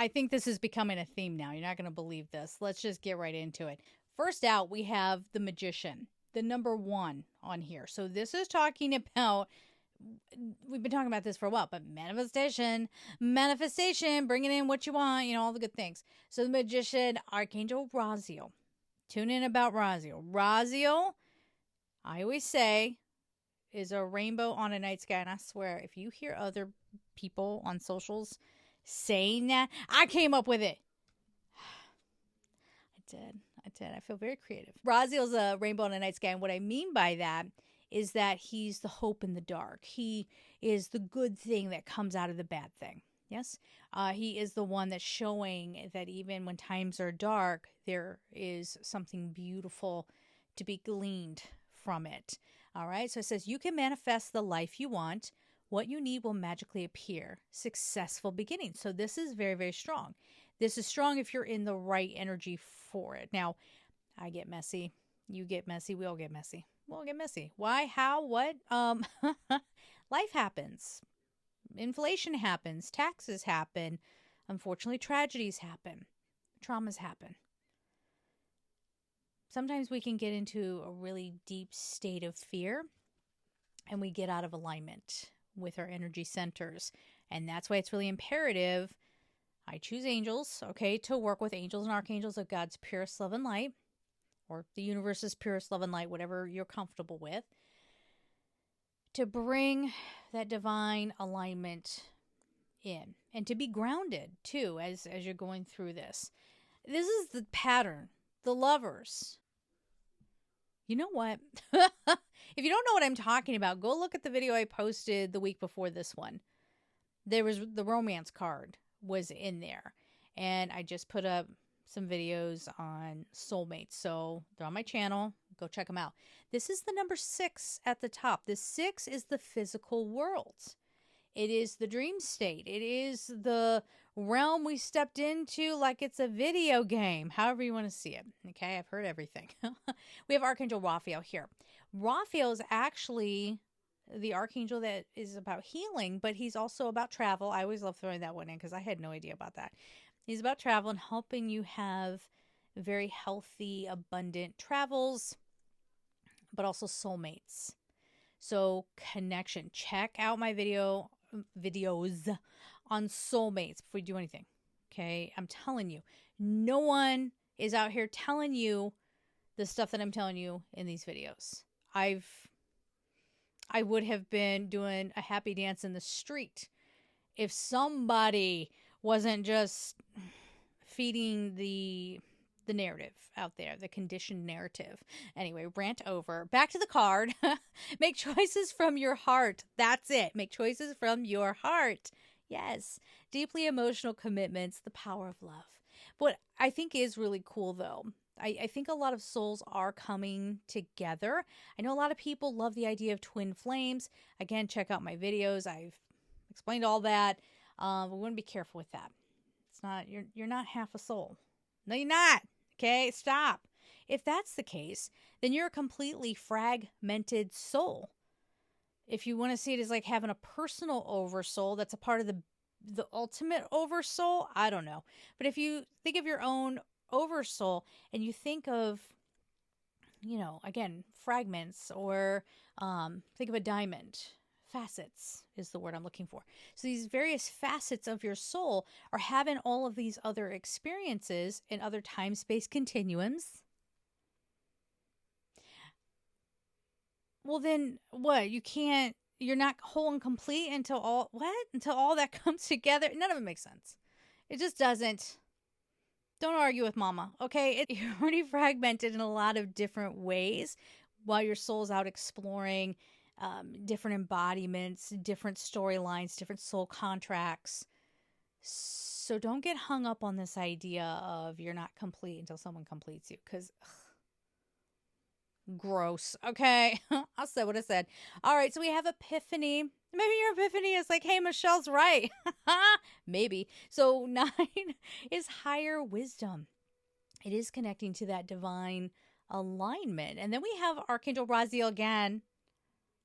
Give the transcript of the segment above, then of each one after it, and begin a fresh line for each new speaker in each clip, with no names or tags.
I think this is becoming a theme now. You're not going to believe this. Let's just get right into it. First out, we have the Magician, the number 1 on here. So this is talking about, we've been talking about this for a while, but manifestation, bringing in what you want, all the good things. So the Magician, Archangel Raziel. Tune in about Raziel. Raziel, I always say, is a rainbow on a night sky. And I swear, if you hear other people on socials saying that, I came up with it. I did. I feel very creative. Raziel's a rainbow in the night sky. And what I mean by that is that he's the hope in the dark. He is the good thing that comes out of the bad thing. Yes? He is the one that's showing that even when times are dark, there is something beautiful to be gleaned from it. All right? So it says, you can manifest the life you want. What you need will magically appear. Successful beginning. So this is very, very strong. This is strong if you're in the right energy for it. Now, I get messy. You get messy. We all get messy. We'll get messy. Why? How? What? Life happens. Inflation happens. Taxes happen. Unfortunately, tragedies happen. Traumas happen. Sometimes we can get into a really deep state of fear and we get out of alignment with our energy centers. And that's why it's really imperative. I choose angels, okay, to work with angels and archangels of God's purest love and light, or the universe's purest love and light, whatever you're comfortable with, to bring that divine alignment in and to be grounded too as you're going through this. This is the pattern. The lovers. You know what? If you don't know what I'm talking about, go look at the video I posted the week before this one. There was the romance card was in there. And I just put up some videos on soulmates. So they're on my channel. Go check them out. This is the number 6 at the top. The 6 is the physical world. It is the dream state. It is the realm we stepped into like it's a video game. However you want to see it. Okay, I've heard everything. We have Archangel Raziel here. Raziel is actually the archangel that is about healing, but he's also about travel. I always love throwing that one in because I had no idea about that. He's about travel and helping you have very healthy, abundant travels, but also soulmates. So connection. Check out my videos on soulmates before you do anything. Okay? I'm telling you, no one is out here telling you the stuff that I'm telling you in these videos. I would have been doing a happy dance in the street if somebody wasn't just feeding the narrative out there, the conditioned narrative. Anyway, rant over. Back to the card. Make choices from your heart. That's it. Make choices from your heart. Yes. Deeply emotional commitments, the power of love. What I think is really cool, though, I think a lot of souls are coming together. I know a lot of people love the idea of twin flames. Again, check out my videos. I've explained all that. We want to be careful with that. It's not, you're not half a soul. No, you're not. Okay, stop. If that's the case, then you're a completely fragmented soul. If you want to see it as like having a personal oversoul, that's a part of the ultimate oversoul. I don't know. But if you think of your own oversoul and you think of, again, fragments or think of a diamond. Facets is the word I'm looking for. So these various facets of your soul are having all of these other experiences in other time-space continuums. Well, then what? You're not whole and complete until all that comes together. None of it makes sense. It just doesn't. Don't argue with mama, okay? You're already fragmented in a lot of different ways while your soul's out exploring different embodiments, different storylines, different soul contracts. So don't get hung up on this idea of you're not complete until someone completes you, because gross. Okay, I'll say what I said. All right, so we have Epiphany. Maybe your epiphany is like, hey, Michelle's right. Maybe. So 9 is higher wisdom. It is connecting to that divine alignment. And then we have Archangel Raziel again.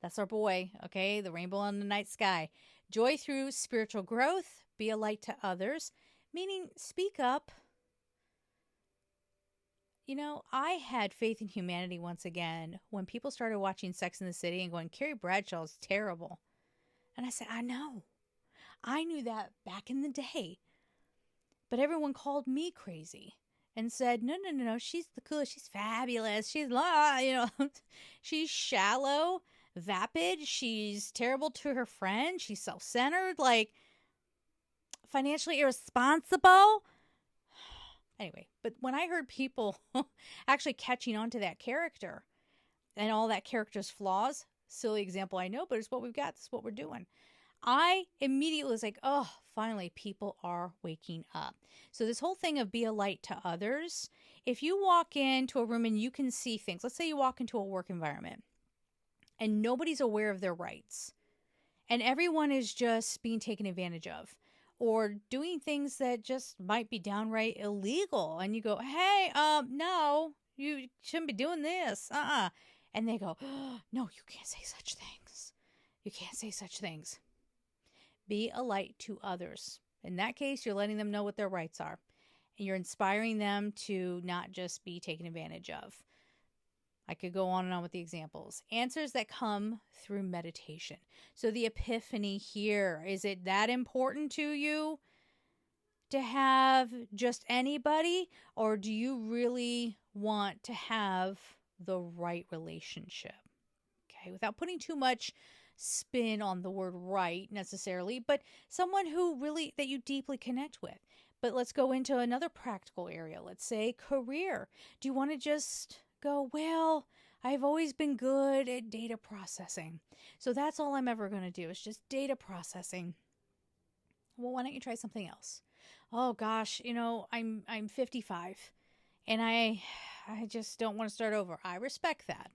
That's our boy, okay? The rainbow on the night sky. Joy through spiritual growth. Be a light to others. Meaning, speak up. I had faith in humanity once again when people started watching Sex in the City and going, Carrie Bradshaw is terrible. And I said, I know. I knew that back in the day. But everyone called me crazy and said, no, she's the coolest. She's fabulous. She's, she's shallow, vapid. She's terrible to her friends. She's self-centered, like financially irresponsible. Anyway, but when I heard people actually catching on to that character and all that character's flaws, silly example, I know, but it's what we've got. It's what we're doing. I immediately was like, oh, finally, people are waking up. So this whole thing of be a light to others, if you walk into a room and you can see things, let's say you walk into a work environment and nobody's aware of their rights and everyone is just being taken advantage of or doing things that just might be downright illegal. And you go, hey, no, you shouldn't be doing this. And they go, oh, no, you can't say such things. You can't say such things. Be a light to others. In that case, you're letting them know what their rights are. And you're inspiring them to not just be taken advantage of. I could go on and on with the examples. Answers that come through meditation. So the epiphany here, is it that important to you to have just anybody? Or do you really want to have the right relationship? Okay, without putting too much spin on the word right necessarily, but someone who really, that you deeply connect with. But let's go into another practical area. Let's say career. Do you want to just go, well, I've always been good at data processing, so that's all I'm ever going to do is just data processing. Well, why don't you try something else? Oh gosh, I'm 55 and I just don't want to start over. I respect that.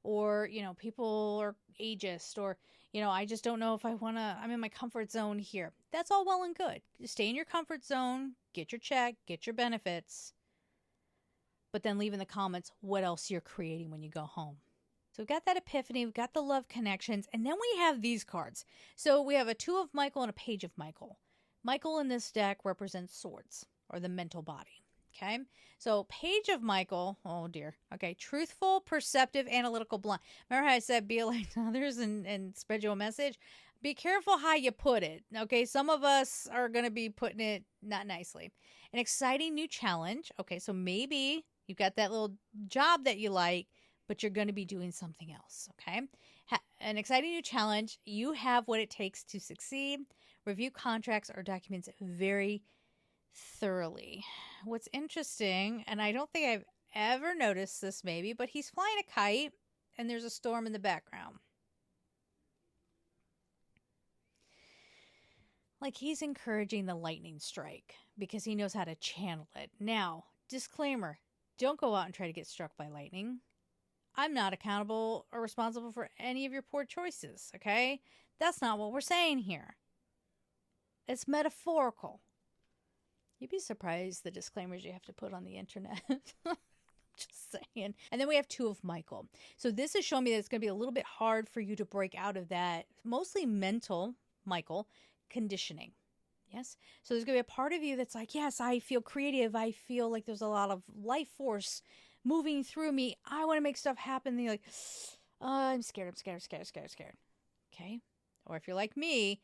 Or, people are ageist, or, I just don't know if I want to, I'm in my comfort zone here. That's all well and good. Stay in your comfort zone, get your check, get your benefits, but then leave in the comments what else you're creating when you go home. So we've got that epiphany, we've got the love connections, and then we have these cards. So we have a 2 of Michael and a Page of Michael. Michael in this deck represents swords, or the mental body. Okay, so Page of Michael, oh dear. Okay, truthful, perceptive, analytical, blind. Remember how I said be a light to others and spread your message? Be careful how you put it. Okay, some of us are going to be putting it not nicely. An exciting new challenge. Okay, so maybe you've got that little job that you like, but you're going to be doing something else. Okay, an exciting new challenge. You have what it takes to succeed. Review contracts or documents very thoroughly. What's interesting, and I don't think I've ever noticed this maybe, but he's flying a kite and there's a storm in the background. Like he's encouraging the lightning strike because he knows how to channel it. Now, disclaimer, don't go out and try to get struck by lightning. I'm not accountable or responsible for any of your poor choices, okay? That's not what we're saying here. It's metaphorical. You'd be surprised the disclaimers you have to put on the internet. Just saying. And then we have 2 of Michael. So this is showing me that it's going to be a little bit hard for you to break out of that mostly mental, Michael, conditioning. Yes? So there's going to be a part of you that's like, yes, I feel creative. I feel like there's a lot of life force moving through me. I want to make stuff happen. And you're like, I'm scared. Okay? Or if you're like me,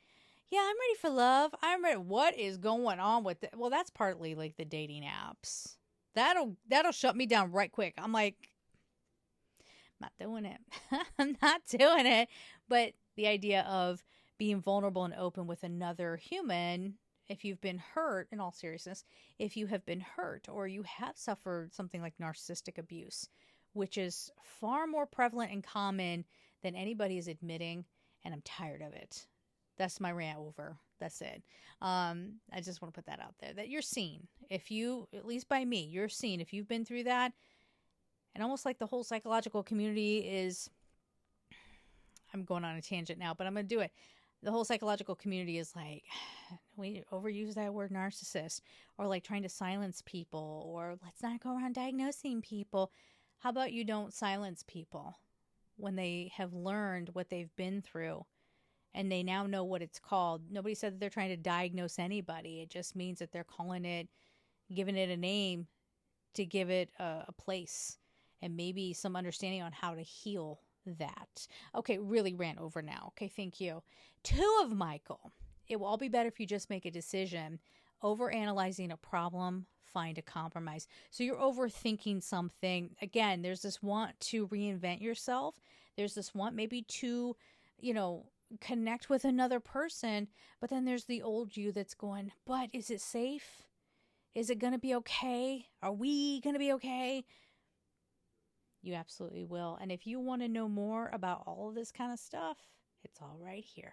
yeah, I'm ready for love. I'm ready. What is going on with it? Well, that's partly like the dating apps. That'll shut me down right quick. I'm like, I'm not doing it. I'm not doing it. But the idea of being vulnerable and open with another human, if you've been hurt, in all seriousness, if you have been hurt or you have suffered something like narcissistic abuse, which is far more prevalent and common than anybody is admitting, and I'm tired of it. That's my rant over. That's it. I just want to put that out there, that you're seen. If you, at least by me, you're seen. If you've been through that, and almost like the whole psychological community is, I'm going on a tangent now, but I'm going to do it. The whole psychological community is like, we overuse that word narcissist, or like trying to silence people, or let's not go around diagnosing people. How about you don't silence people when they have learned what they've been through? and they now know what it's called. Nobody said that they're trying to diagnose anybody. It just means that they're calling it, giving it a name to give it a place and maybe some understanding on how to heal that. Okay, really ran over now. Okay, thank you. 2 of Michael. It will all be better if you just make a decision. Overanalyzing a problem, find a compromise. So you're overthinking something. Again, there's this want to reinvent yourself. There's this want maybe to, connect with another person. But then there's the old you that's going, but is it safe? Is it going to be okay? Are we going to be okay? You absolutely will. And if you want to know more about all of this kind of stuff, it's all right here.